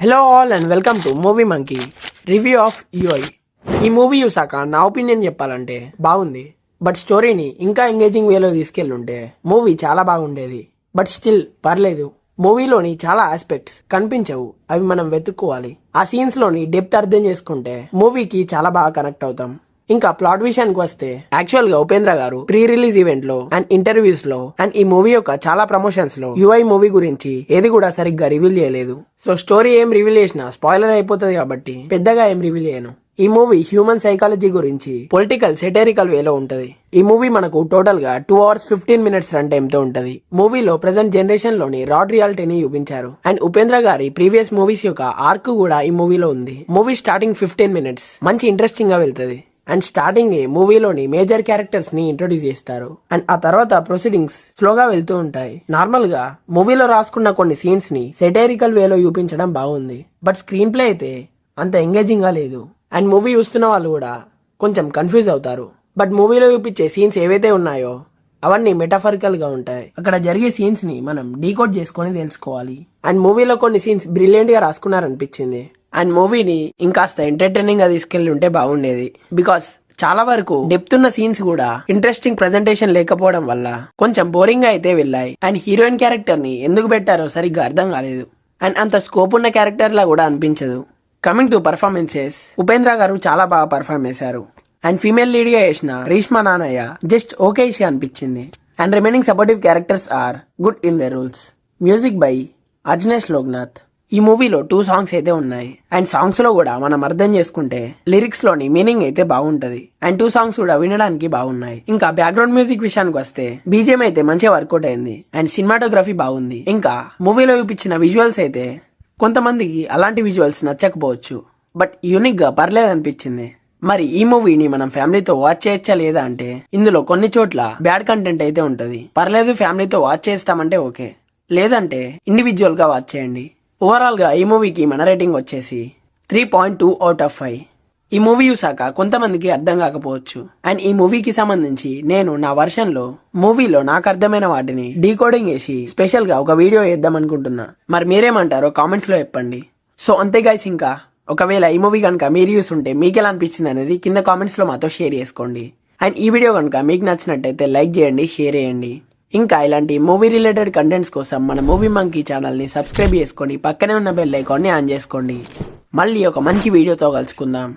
Hello all and welcome to movie monkey review of UI. ఈ movie చూసాక నా opinion చెప్పాలంటే బాగుంది, బట్ స్టోరీని ఇంకా ఎంగేజింగ్ వేలో తీసుకెళ్ళుంటే మూవీ చాలా బాగుండేది. బట్ స్టిల్ పర్లేదు. మూవీలోని చాలా ఆస్పెక్ట్స్ కనిపించవు, అవి మనం వెతుక్కోవాలి. ఆ సీన్స్ లోని డెప్త్ అర్థం చేసుకుంటే మూవీకి చాలా బాగా కనెక్ట్ అవుతాం. ఇంకా ప్లాట్ విషయానికి వస్తే యాక్చువల్ గా ఉపేంద్ర గారు ప్రీ రిలీజ్ ఈవెంట్ లో అండ్ ఇంటర్వ్యూస్ లో అండ్ ఈ మూవీ యొక్క చాలా ప్రమోషన్స్ లో యూఐ మూవీ గురించి ఏది కూడా సరిగ్గా రివీల్ చేయలేదు. సో స్టోరీ ఏం రివీల్ చేసినా స్పాయిలర్ అయిపోతుంది కాబట్టి పెద్దగా ఏం రివీల్ చేయను. ఈ మూవీ హ్యూమన్ సైకాలజీ గురించి పొలిటికల్ సెటరికల్ వేలో ఉంటది. ఈ మూవీ మనకు టోటల్ గా 2 hours 15 minutes రన్ టైమ్ తో ఉంటది. మూవీలో ప్రెసెంట్ జనరేషన్ లోని రాడ్ రియాలిటీని చూపించారు అండ్ ఉపేంద్ర గారి ప్రీవియస్ మూవీస్ యొక్క ఆర్క్ కూడా ఈ మూవీలో ఉంది. మూవీ స్టార్టింగ్ 15 minutes మంచి ఇంట్రెస్టింగ్ గా వెళ్తది అండ్ స్టార్టింగ్ మూవీలోని మేజర్ క్యారెక్టర్స్ ని ఇంట్రొడ్యూస్ చేస్తారు అండ్ ఆ తర్వాత ప్రొసీడింగ్స్ స్లోగా వెళ్తూ ఉంటాయి. నార్మల్ గా మూవీలో రాసుకున్న కొన్ని సీన్స్ ని సెటరికల్ వేలో చూపించడం బాగుంది, బట్ స్క్రీన్ ప్లే అయితే అంత ఎంగేజింగ్ గా లేదు అండ్ మూవీ చూస్తున్న వాళ్ళు కూడా కొంచెం కన్ఫ్యూజ్ అవుతారు. బట్ మూవీలో చూపించే సీన్స్ ఏవైతే ఉన్నాయో అవన్నీ మెటాఫరికల్ గా ఉంటాయి. అక్కడ జరిగే సీన్స్ ని మనం డీకోడ్ చేసుకొని తెలుసుకోవాలి అండ్ మూవీలో కొన్ని సీన్స్ బ్రిలియంట్ గా రాసుకున్నారనిపించింది అండ్ మూవీని ఇంకాస్త ఎంటర్టైనింగ్ గా తీసుకెళ్లి ఉంటే బాగుండేది. బికాస్ చాలా వరకు డెప్త్ ఉన్న సీన్స్ కూడా ఇంట్రెస్టింగ్ ప్రెజెంటేషన్ లేకపోవడం వల్ల కొంచెం బోరింగ్ గా అయితే వెళ్ళాయి అండ్ హీరోయిన్ క్యారెక్టర్ ని ఎందుకు పెట్టారో సరిగ్గా అర్థం కాలేదు అండ్ అంత స్కోప్ ఉన్న క్యారెక్టర్ లా కూడా అనిపించదు. కమింగ్ టు పర్ఫార్మెన్సెస్, ఉపేంద్ర గారు చాలా బాగా పర్ఫార్మ్ చేశారు అండ్ ఫీమేల్ లీడ్ గా చేసిన రేష్మా నానయ్య జస్ట్ ఓకే అనిపించింది and remaining supportive characters are good in their roles. Music by Ajaneesh Loknath. ఈ మూవీలో 2 songs అయితే ఉన్నాయి అండ్ సాంగ్స్ లో కూడా మనం అర్థం చేసుకుంటే లిరిక్స్ లోని మీనింగ్ అయితే బాగుంటది అండ్ 2 songs కూడా వినడానికి బాగున్నాయి. ఇంకా బ్యాక్గ్రౌండ్ మ్యూజిక్ విషయానికి వస్తే బీజిఎం అయితే మంచిగా వర్కౌట్ అయింది అండ్ సినిమాటోగ్రఫీ బాగుంది. ఇంకా మూవీలో చూపించిన విజువల్స్ అయితే కొంతమందికి అలాంటి విజువల్స్ నచ్చకపోవచ్చు, బట్ యూనిక్ గా పర్లేదు అనిపించింది. మరి ఈ మూవీని మనం ఫ్యామిలీతో వాచ్ చేయొచ్చా లేదా అంటే ఇందులో కొన్ని చోట్ల బ్యాడ్ కంటెంట్ అయితే ఉంటది. పర్లేదు ఫ్యామిలీతో వాచ్ చేస్తామంటే ఓకే, లేదంటే ఇండివిజువల్ గా వాచ్ చేయండి. ఓవరాల్ గా ఈ మూవీకి మన రేటింగ్ వచ్చేసి 3.2 out of 5. ఈ మూవీ చూసాక కొంతమందికి అర్థం కాకపోవచ్చు అండ్ ఈ మూవీకి సంబంధించి నేను నా వర్షన్ లో మూవీలో నాకు అర్థమైన వాటిని డీకోడింగ్ చేసి స్పెషల్ గా ఒక వీడియో వేద్దాం అనుకుంటున్నా. మరి మీరేమంటారో కామెంట్స్ లో చెప్పండి. సో అంతే గైస్, ఇంకా ఒకవేళ ఈ మూవీ కనుక మీరు చూస్తుంటే మీకు ఎలా అనిపించింది అనేది కింద కామెంట్స్ లో మాతో షేర్ చేసుకోండి అండ్ ఈ వీడియో కనుక మీకు నచ్చినట్టయితే లైక్ చేయండి, షేర్ చేయండి. ఇంకా ఇలాంటి మూవీ రిలేటెడ్ కంటెంట్స్ కోసం మన మూవీ మంకీ ఛానల్ ని సబ్స్క్రైబ్ చేసుకొని పక్కనే ఉన్న బెల్ ఐకాన్ ని ఆన్ చేసుకోండి. మళ్ళీ ఒక మంచి వీడియోతో కలుసుకుందాం.